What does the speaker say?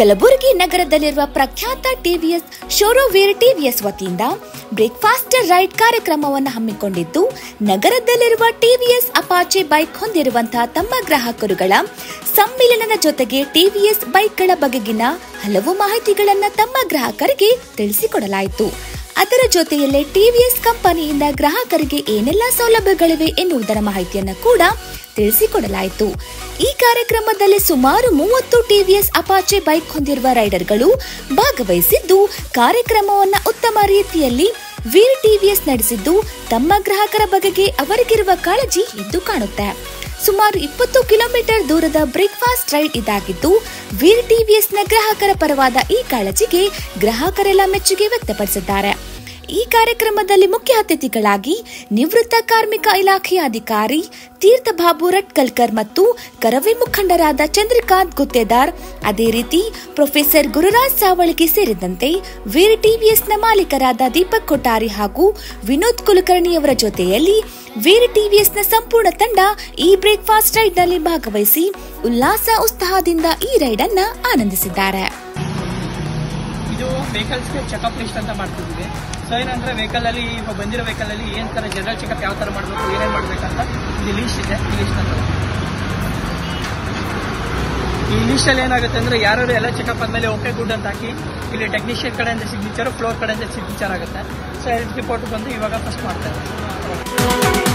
ಕಲಬುರಗಿ ನಗರದಲ್ಲಿರುವ ಪ್ರಖ್ಯಾತ ಟಿವಿಎಸ್ ಶೋರೂಮ್ ಟಿವಿಎಸ್ ವತಿಯಿಂದ ಬ್ರೇಕ್ಫಾಸ್ಟ್ ರೈಡ್ ಕಾರ್ಯಕ್ರಮವನ್ನು ಹಮ್ಮಿಕೊಂಡಿದ್ದು, ನಗರದಲ್ಲಿರುವ ಟಿವಿಎಸ್ ಅಪಾಚೆ ಬೈಕ್ ಹೊಂದಿರುವಂತಹ ತಮ್ಮ ಗ್ರಾಹಕರುಗಳ ಸಮ್ಮಿಲನದ ಜೊತೆಗೆ ಟಿವಿಎಸ್ ಬೈಕ್ಗಳ ಬಗೆಗಿನ ಹಲವು ಮಾಹಿತಿಗಳನ್ನು ತಮ್ಮ ಗ್ರಾಹಕರಿಗೆ ತಿಳಿಸಿಕೊಡಲಾಯಿತು. ಅದರ ಜೊತೆಯಲ್ಲೇ ಟಿವಿಎಸ್ ಕಂಪನಿಯಿಂದ ಗ್ರಾಹಕರಿಗೆ ಏನೆಲ್ಲ ಸೌಲಭ್ಯಗಳಿವೆ ಎನ್ನುವುದರ ಮಾಹಿತಿಯನ್ನು ಕೂಡ ತಿಳಿಸಿಕೊಡಲಾಯಿತು. ಈ ಕಾರ್ಯಕ್ರಮದಲ್ಲಿ ಸುಮಾರು 30 ಟಿವಿಎಸ್ ಅಪಾಚೆ ಬೈಕ್ ಹೊಂದಿರುವ ರೈಡರ್ಗಳು ಭಾಗವಹಿಸಿದ್ದು, ಕಾರ್ಯಕ್ರಮವನ್ನು ಉತ್ತಮ ರೀತಿಯಲ್ಲಿ ವೀರ್ ಟಿವಿಎಸ್ ನಡೆಸಿದ್ದು, ತಮ್ಮ ಗ್ರಾಹಕರ ಬಗೆಗೆ ಅವರಿಗಿರುವ ಕಾಳಜಿ ಎದ್ದು ಕಾಣುತ್ತೆ. ಸುಮಾರು 20 ಕಿಲೋಮೀಟರ್ ದೂರದ ಬ್ರೇಕ್ಫಾಸ್ಟ್ ರೈಡ್ ಇದಾಗಿದ್ದು, ವೀರ್ ಟಿವಿಎಸ್ನ ಗ್ರಾಹಕರ ಪರವಾದ ಈ ಕಾಳಜಿಗೆ ಗ್ರಾಹಕರೆಲ್ಲ ಮೆಚ್ಚುಗೆ ವ್ಯಕ್ತಪಡಿಸಿದ್ದಾರೆ. ಈ ಕಾರ್ಯಕ್ರಮದಲ್ಲಿ ಮುಖ್ಯ ಅತಿಥಿಗಳಾಗಿ ನಿವೃತ್ತ ಕಾರ್ಮಿಕ ಇಲಾಖೆಯ ಅಧಿಕಾರಿ ತೀರ್ಥ ಬಾಬು ರಟ್ಕಲ್ಕರ್ ಮತ್ತು ಕರವೇ ಮುಖಂಡರಾದ ಚಂದ್ರಕಾಂತ್ ಗುತ್ತೇದಾರ್, ಅದೇ ರೀತಿ ಪ್ರೊಫೆಸರ್ ಗುರುರಾಜ್ ಸಾವಳಗಿ ಸೇರಿದಂತೆ ವೀರ್ ಟಿವಿಎಸ್ನ ಮಾಲೀಕರಾದ ದೀಪಕ್ ಕೊಠಾರಿ ಹಾಗೂ ವಿನೋದ್ ಕುಲಕರ್ಣಿಯವರ ಜೊತೆಯಲ್ಲಿ ವೀರ್ ಟಿವಿಎಸ್ನ ಸಂಪೂರ್ಣ ತಂಡ ಈ ಬ್ರೇಕ್ಫಾಸ್ಟ್ ರೈಡ್ನಲ್ಲಿ ಭಾಗವಹಿಸಿ ಉಲ್ಲಾಸ ಉತ್ಸಾಹದಿಂದ ಈ ರೈಡ್ ಅನ್ನ ಆನಂದಿಸಿದ್ದಾರೆ. ಇದು ವೆಹಿಕಲ್ಸ್ಗೆ ಚೆಕಪ್ ಲಿಸ್ಟ್ ಅಂತ ಮಾಡ್ತಿದ್ದೀವಿ. ಸೊ ಏನಂದ್ರೆ ವೆಹಿಕಲ್ ಅಲ್ಲಿ ಬಂದಿರೋ ವೆಹಿಕಲ್ ಅಲ್ಲಿ ಏನ್ ತರ ಜನರಲ್ ಚೆಕಪ್ ಯಾವ ತರ ಮಾಡಬೇಕು, ಏನೇನು ಮಾಡ್ಬೇಕಂತ ಇಲ್ಲಿ ಲಿಸ್ಟ್ ಇದೆ. ಈ ಲಿಸ್ಟ್ ಅಂತ ಈ ಲಿಸ್ಟ್ ಅಲ್ಲಿ ಏನಾಗುತ್ತೆ ಅಂದ್ರೆ ಯಾರು ಎಲ್ಲ ಚೆಕಪ್ ಆದ್ಮೇಲೆ ಓಕೆ ಗುಡ್ ಅಂತ ಹಾಕಿ ಇಲ್ಲಿ ಟೆಕ್ನಿಷಿಯನ್ ಕಡೆಯಿಂದ ಸಿಗ್ನೇಚರ್, ಫ್ಲೋರ್ ಕಡೆಯಿಂದ ಸಿಗ್ನೇಚರ್ ಆಗುತ್ತೆ. ಸೊ ಹೆಲ್ತ್ ರಿಪೋರ್ಟ್ ಬಂದು ಇವಾಗ ಫಸ್ಟ್ ಮಾಡ್ತಾರೆ.